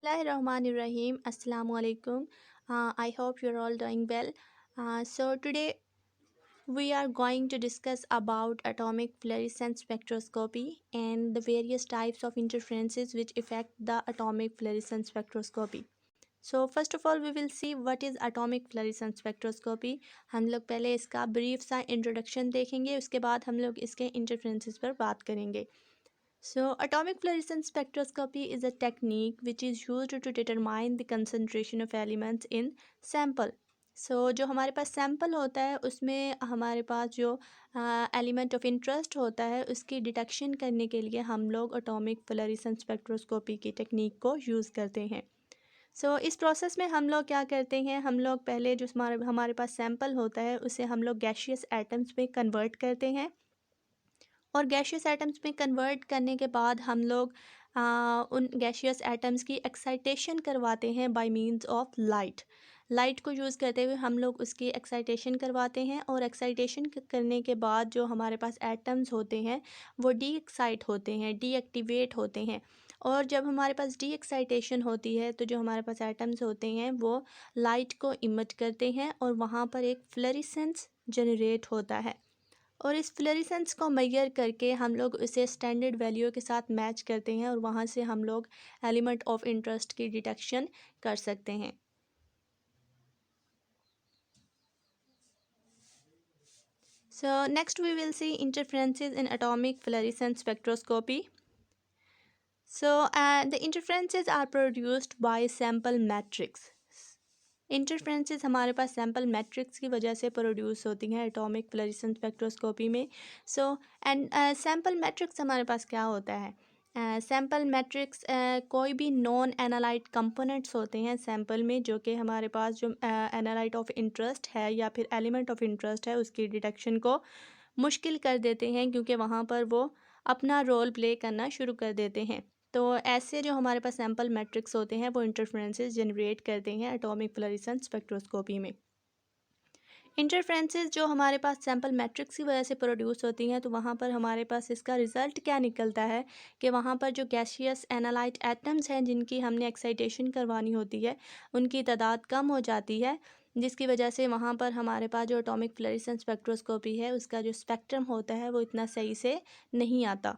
Bismillahirrahmanirrahim. Assalamu alaikum. I hope you're all doing well. So today we are going to discuss about atomic fluorescence spectroscopy and the various types of interferences which affect the atomic fluorescence spectroscopy. So first of all we will see what is atomic fluorescence spectroscopy. हम लोग पहले इसका brief सा introduction देखेंगे, उसके बाद हम लोग इसके इंटरफेरेंसेस पर बात करेंगे. So, atomic fluorescence spectroscopy is a technique which is used to determine the concentration of elements in sample. So, जो हमारे पास सैम्पल होता है उसमें हमारे पास जो एलिमेंट ऑफ इंटरेस्ट होता है उसकी डिटेक्शन करने के लिए हम लोग एटॉमिक फ्लोरेसेंस स्पेक्ट्रोस्कोपी की टेक्निक को यूज़ करते हैं. इस प्रोसेस में हम लोग क्या करते हैं, हम लोग पहले जो हमारे पास सैम्पल होता है उसे हम लोग गैशियस एटम्स में कन्वर्ट करते हैं और गैशियस एटम्स में कन्वर्ट करने के बाद हम लोग उन गैशियस एटम्स की एक्साइटेशन करवाते हैं बाय मींस ऑफ लाइट को यूज़ करते हुए हम लोग उसकी एक्साइटेशन करवाते हैं और एक्साइटेशन करने के बाद जो हमारे पास एटम्स होते हैं वो डी एक्साइट होते हैं, डीएक्टिवेट होते हैं. और जब हमारे पास डी एक्साइटेशन होती है तो जो हमारे पास एटम्स होते हैं वो लाइट को इमिट करते हैं और वहाँ पर एक फ्लोरेसेंस जनरेट होता है और इस फ्लोरेसेंस को मेजर करके हम लोग इसे स्टैंडर्ड वैल्यू के साथ मैच करते हैं और वहाँ से हम लोग एलिमेंट ऑफ इंटरेस्ट की डिटेक्शन कर सकते हैं. So next we will see interferences in atomic fluorescence spectroscopy. The interferences are produced by sample matrix. इंटरफ्रेंसेस हमारे पास सैम्पल मैट्रिक्स की वजह से प्रोड्यूस होती हैं एटॉमिक फ्लोरेसेंस स्पेक्ट्रोस्कोपी में. सैम्पल मैट्रिक्स हमारे पास क्या होता है, सैम्पल मैट्रिक्स कोई भी नॉन एनालाइट कंपोनेंट्स होते हैं सैम्पल में जो कि हमारे पास जो एनालाइट ऑफ इंटरेस्ट है या फिर एलिमेंट ऑफ इंटरेस्ट है उसकी डिटेक्शन को मुश्किल कर देते हैं क्योंकि वहाँ पर वो अपना रोल प्ले करना शुरू कर देते हैं. तो ऐसे जो हमारे पास सैम्पल मैट्रिक्स होते हैं वो इंटरफ्रेंसेस जनरेट करते हैं एटॉमिक फ्लोरेसेंस स्पेक्ट्रोस्कोपी में. इंटरफ्रेंसेस जो हमारे पास सैम्पल मैट्रिक्स की वजह से प्रोड्यूस होती हैं तो वहाँ पर हमारे पास इसका रिज़ल्ट क्या निकलता है कि वहाँ पर जो गैशियस एनालाइट एटम्स हैं जिनकी हमने एक्साइटेशन करवानी होती है उनकी तादाद कम हो जाती है, जिसकी वजह से वहाँ पर हमारे पास जो एटॉमिक फ्लोरेसेंस स्पेक्ट्रोस्कोपी है उसका जो स्पेक्ट्रम होता है वो इतना सही से नहीं आता.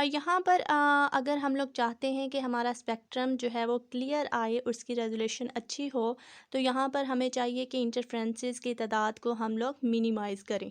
यहाँ पर अगर हम लोग चाहते हैं कि हमारा स्पेक्ट्रम जो है वो क्लियर आए, उसकी रेजोल्यूशन अच्छी हो, तो यहाँ पर हमें चाहिए कि इंटरफ्रेंसेस की तादाद को हम लोग मिनिमाइज़ करें.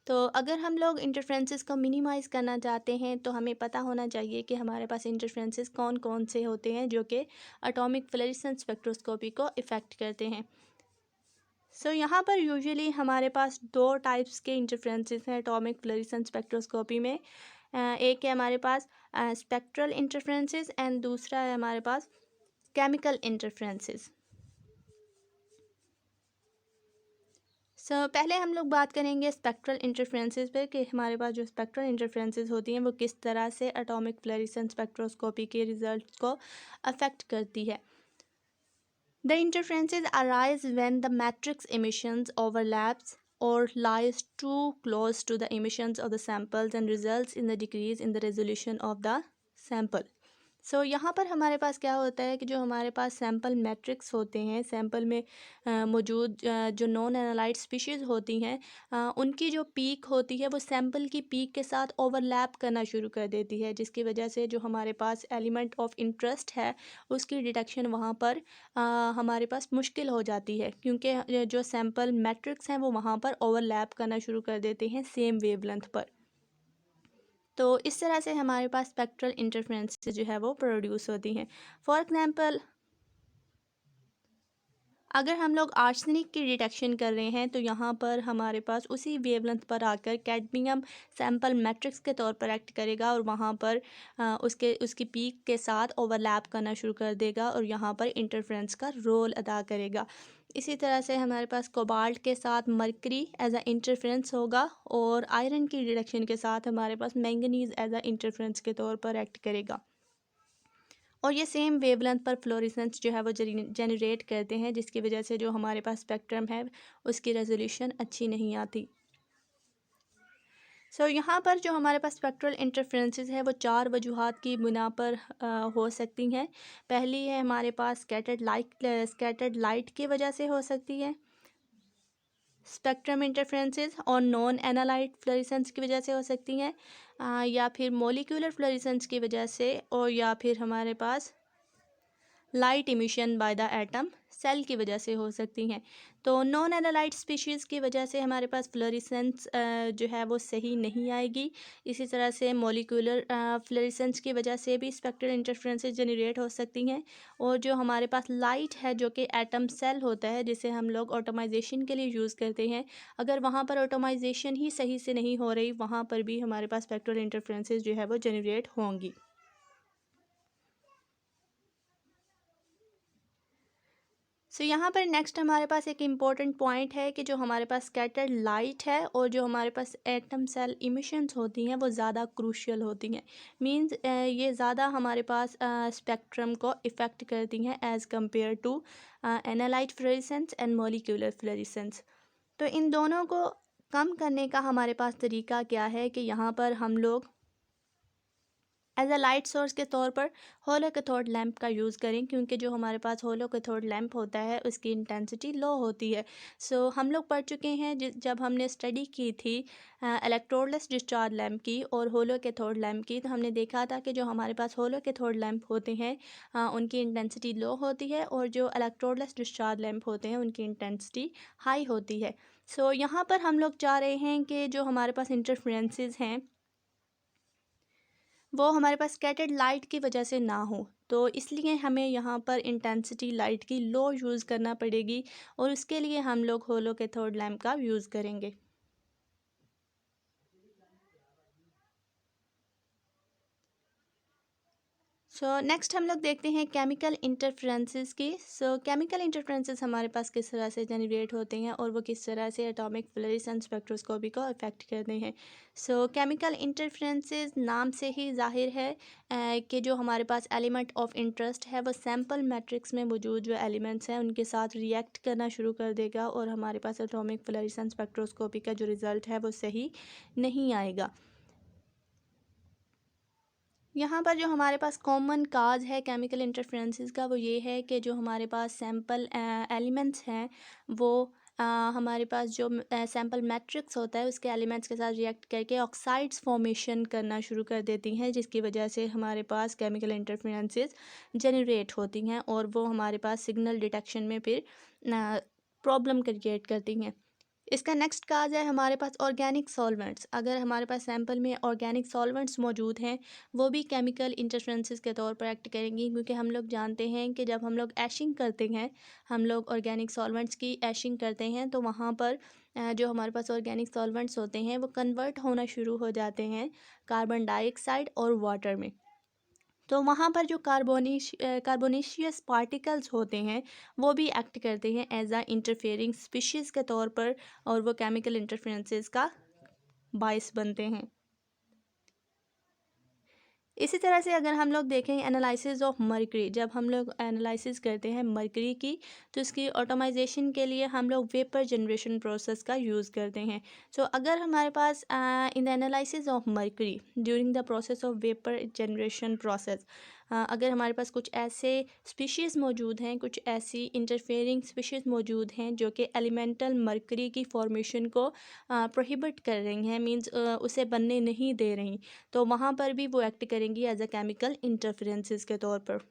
तो अगर हम लोग इंटरफ्रेंसेस को मिनिमाइज़ करना चाहते हैं तो हमें पता होना चाहिए कि हमारे पास इंटरफ्रेंसेस कौन कौन से होते हैं जो कि एटॉमिक फ्लोरेसेंस स्पेक्ट्रोस्कोपी को इफ़ेक्ट करते हैं. यहाँ पर यूजुअली हमारे पास दो टाइप्स के इंटरफ्रेंसेस हैं एटॉमिक फ्लोरेसेंस स्पेक्ट्रोस्कोपी में. एक है हमारे पास स्पेक्ट्रल इंटरफ्रेंसेस एंड दूसरा है हमारे पास केमिकल इंटरफ्रेंसेस. पहले हम लोग बात करेंगे स्पेक्ट्रल इंटरफ्रेंसेस पे कि हमारे पास जो स्पेक्ट्रल इंटरफ्रेंसेस होती हैं वो किस तरह से एटॉमिक फ्लोरेसेंस स्पेक्ट्रोस्कोपी के रिजल्ट्स को अफेक्ट करती है. The interferences arise when the matrix emissions overlaps or lies too close to the emissions of the samples and results in the decrease in the resolution of the sample. यहाँ पर हमारे पास क्या होता है कि जो हमारे पास सैम्पल मैट्रिक्स होते हैं, सैम्पल में मौजूद जो नॉन एनालाइट स्पीशीज़ होती हैं उनकी जो पीक होती है वो सैम्पल की पीक के साथ ओवरलैप करना शुरू कर देती है, जिसकी वजह से जो हमारे पास एलिमेंट ऑफ इंटरेस्ट है उसकी डिटेक्शन वहाँ पर हमारे पास मुश्किल हो जाती है क्योंकि जो सैम्पल मैट्रिक्स हैं वो वहाँ पर ओवरलैप करना शुरू कर देते हैं सेम वेवलेंथ पर. तो इस तरह से हमारे पास स्पेक्ट्रल इंटरफ्रेंसेस जो है वो प्रोड्यूस होती हैं. फॉर एग्जांपल अगर हम लोग आर्सेनिक की डिटेक्शन कर रहे हैं तो यहाँ पर हमारे पास उसी वेवलेंथ पर आकर कैडमियम सैम्पल मैट्रिक्स के तौर पर एक्ट करेगा और वहाँ पर उसकी पीक के साथ ओवरलैप करना शुरू कर देगा और यहाँ पर इंटरफ्रेंस का रोल अदा करेगा. इसी तरह से हमारे पास कोबाल्ट के साथ मरकरी एज अ इंटरफ्रेंस होगा और आयरन की डिटेक्शन के साथ हमारे पास मैंगनीज़ एज अ इंटरफ्रेंस के तौर पर एक्ट करेगा और ये सेम वेवलेंथ पर फ्लोरेसेंस जो है वो जनरेट करते हैं, जिसकी वजह से जो हमारे पास स्पेक्ट्रम है उसकी रेजोल्यूशन अच्छी नहीं आती. यहाँ पर जो हमारे पास स्पेक्ट्रल इंटरफेरेंसेस है वो चार वजूहात की बिना पर हो सकती हैं। पहली है हमारे पास स्कैटर्ड लाइट की वजह से हो सकती है, स्पेक्ट्रम इंटरफेरेंसेस, और नॉन एनालाइट फ्लोरेसेंस की वजह से हो सकती हैं, या फिर मॉलिक्यूलर फ्लोरेसेंस की वजह से, और या फिर हमारे पास light emission by the atom cell की वजह से हो सकती हैं। तो नॉन एनालाइट स्पीशीज़ की वजह से हमारे पास फ्लोरेसेंस जो है वो सही नहीं आएगी। इसी तरह से मॉलिक्यूलर फ्लोरेसेंस की वजह से भी स्पेक्ट्रल इंटरफेरेंसेस जनरेट हो सकती हैं। और जो हमारे पास लाइट है जो कि एटम सेल होता है जिसे हम लोग ऑटोमाइजेशन के लिए यूज़ करते हैं, अगर वहाँ पर ऑटोमाइजेशन ही सही से नहीं हो रही, वहाँ पर भी हमारे पास स्पेक्ट्रल इंटरफेरेंसेस जो है वो जनरेट होंगी। यहाँ पर नेक्स्ट हमारे पास एक इम्पॉर्टेंट पॉइंट है कि जो हमारे पास स्कैटर्ड लाइट है और जो हमारे पास एटम सेल इमिशंस होती हैं वो ज़्यादा क्रूशियल होती हैं। मींस ये ज़्यादा हमारे पास स्पेक्ट्रम को इफ़ेक्ट करती हैं as compare to analyte fluorescence and molecular fluorescence. तो इन दोनों को कम करने का हमारे पास तरीका क्या है कि यहाँ पर हम लोग एज अ लाइट सोर्स के तौर पर होलो कैथोड लैंप का यूज़ करें, क्योंकि जो हमारे पास होलो कैथोड लैंप होता है उसकी इंटेंसिटी लो होती है। हम लोग पढ़ चुके हैं जब हमने स्टडी की थी इलेक्ट्रोडलेस डिस्चार्ज लैंप की और होलो कैथोड लैंप की, तो हमने देखा था कि जो हमारे पास होलो कैथोड लैंप होते हैं उनकी इंटेंसिटी लो होती है, और जो इलेक्ट्रोडलेस डिस्चार्ज लैंप होते हैं उनकी इंटेंसिटी हाई होती है। यहाँ पर हम लोग चाह रहे हैं कि जो हमारे पास इंटरफ्रेंसेस हैं वो हमारे पास स्कैटर्ड लाइट की वजह से ना हो, तो इसलिए हमें यहाँ पर इंटेंसिटी लाइट की लो यूज़ करना पड़ेगी, और उसके लिए हम लोग होलो कैथोड लैंप का यूज़ करेंगे। नेक्स्ट हम लोग देखते हैं केमिकल इंटरफ्रेंसेस की। केमिकल इंटरफ्रेंसेस हमारे पास किस तरह से जनरेट होते हैं और वो किस तरह से एटॉमिक फ्लोरेसेंस स्पेक्ट्रोस्कोपी को अफेक्ट करते हैं। केमिकल इंटरफ्रेंसेस नाम से ही जाहिर है कि जो हमारे पास एलिमेंट ऑफ इंटरेस्ट है वो सैम्पल मैट्रिक्स में मौजूद जो एलिमेंट्स हैं उनके साथ रिएक्ट करना शुरू कर देगा, और हमारे पास एटॉमिक फ्लोरेसेंस स्पेक्ट्रोस्कोपी का जो रिज़ल्ट है वो सही नहीं आएगा। यहाँ पर जो हमारे पास कॉमन काज है केमिकल इंटरफेरेंसेस का वो ये है कि जो हमारे पास सैम्पल एलिमेंट्स हैं वो हमारे पास जो सैम्पल मैट्रिक्स होता है उसके एलिमेंट्स के साथ रिएक्ट करके ऑक्साइड्स फॉर्मेशन करना शुरू कर देती हैं, जिसकी वजह से हमारे पास केमिकल इंटरफेरेंसेस जनरेट होती हैं और वो हमारे पास सिग्नल डिटेक्शन में फिर प्रॉब्लम क्रिएट करती हैं। इसका नेक्स्ट काज है हमारे पास ऑर्गेनिक सॉल्वेंट्स। अगर हमारे पास सैंपल में ऑर्गेनिक सॉल्वेंट्स मौजूद हैं वो भी केमिकल इंटरफेरेंसेस के तौर पर एक्ट करेंगी, क्योंकि हम लोग जानते हैं कि जब हम लोग एशिंग करते हैं, हम लोग ऑर्गेनिक सॉल्वेंट्स की एशिंग करते हैं, तो वहाँ पर जो हमारे पास ऑर्गेनिक सॉल्वेंट्स होते हैं वो कन्वर्ट होना शुरू हो जाते हैं कार्बन डाइऑक्साइड और वाटर में। तो वहाँ पर जो कार्बोनेशियस पार्टिकल्स होते हैं वो भी एक्ट करते हैं एज अ इंटरफेयरिंग स्पीशीज़ के तौर पर, और वो केमिकल इंटरफेरेंसेस का बायस बनते हैं। इसी तरह से अगर हम लोग देखें एनालिसिस ऑफ मर्करी, जब हम लोग एनालिसिस करते हैं मर्करी की तो इसकी ऑटोमाइजेशन के लिए हम लोग वेपर जनरेशन प्रोसेस का यूज़ करते हैं। अगर हमारे पास in the analysis of mercury during the process of vapour generation process अगर हमारे पास कुछ ऐसे स्पीशीज़ मौजूद हैं, कुछ ऐसी इंटरफेयरिंग स्पीशीज़ मौजूद हैं जो कि एलिमेंटल मर्करी की फॉर्मेशन को प्रोहिबिट कर रही हैं, मींस उसे बनने नहीं दे रही, तो वहाँ पर भी वो एक्ट करेंगी एज अ केमिकल इंटरफेरेंसेस के तौर पर।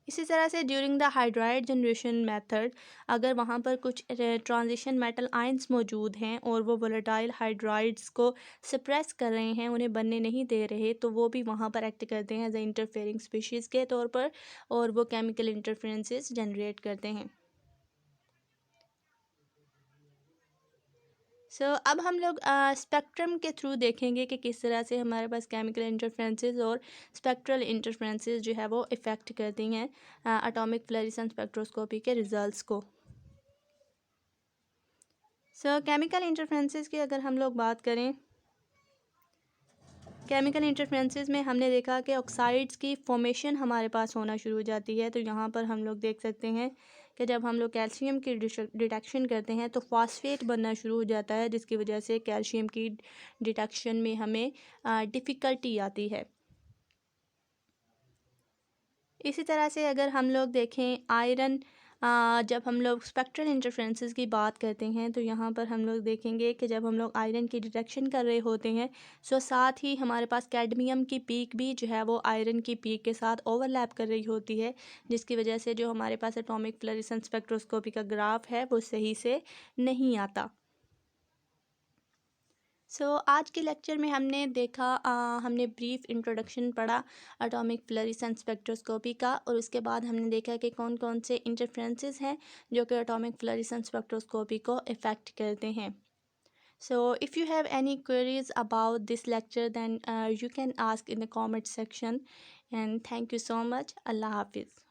इसी तरह से during the hydride generation method अगर वहाँ पर कुछ ट्रांजिशन मेटल आयंस मौजूद हैं और वो वोलेटाइल हाइड्राइड्स को सप्रेस कर रहे हैं, उन्हें बनने नहीं दे रहे, तो वो भी वहाँ पर एक्ट करते हैं एज ए इंटरफेयरिंग स्पीशीज़ के तौर पर, और वो केमिकल इंटरफेरेंसेस जनरेट करते हैं। अब हम लोग स्पेक्ट्रम के थ्रू देखेंगे कि किस तरह से हमारे पास केमिकल इंटरफेरेंसेस और स्पेक्ट्रल इंटरफेरेंसेस जो है वो इफ़ेक्ट करती हैं एटॉमिक फ्लोरेसेंस स्पेक्ट्रोस्कोपी के रिजल्ट्स को। केमिकल इंटरफेरेंसेस की अगर हम लोग बात करें, केमिकल इंटरफेरेंसेस में हमने देखा कि ऑक्साइड्स की फॉर्मेशन हमारे पास होना शुरू हो जाती है। तो यहाँ पर हम लोग देख सकते हैं कि जब हम लोग कैल्शियम की डिटेक्शन करते हैं तो फॉस्फेट बनना शुरू हो जाता है, जिसकी वजह से कैल्शियम की डिटेक्शन में हमें डिफ़िकल्टी आती है। इसी तरह से अगर हम लोग देखें आयरन, जब हम लोग स्पेक्ट्रल इंटरफ्रेंसेस की बात करते हैं तो यहाँ पर हम लोग देखेंगे कि जब हम लोग आयरन की डिटेक्शन कर रहे होते हैं सो साथ ही हमारे पास कैडमियम की पीक भी जो है वो आयरन की पीक के साथ ओवरलैप कर रही होती है, जिसकी वजह से जो हमारे पास एटॉमिक फ्लोरेसेंस स्पेक्ट्रोस्कोपी का ग्राफ है वो सही से नहीं आता। आज के लेक्चर में हमने देखा, हमने ब्रीफ इंट्रोडक्शन पढ़ा एटॉमिक फ्लोरेसेंस स्पेक्ट्रोस्कोपी का, और उसके बाद हमने देखा कि कौन कौन से इंटरफ्रेंसेस हैं जो कि एटॉमिक फ्लोरेसेंस स्पेक्ट्रोस्कोपी को इफ़ेक्ट करते हैं। If you have any queries about this lecture, then you can ask in the comment section. And thank you so much. Allah Hafiz.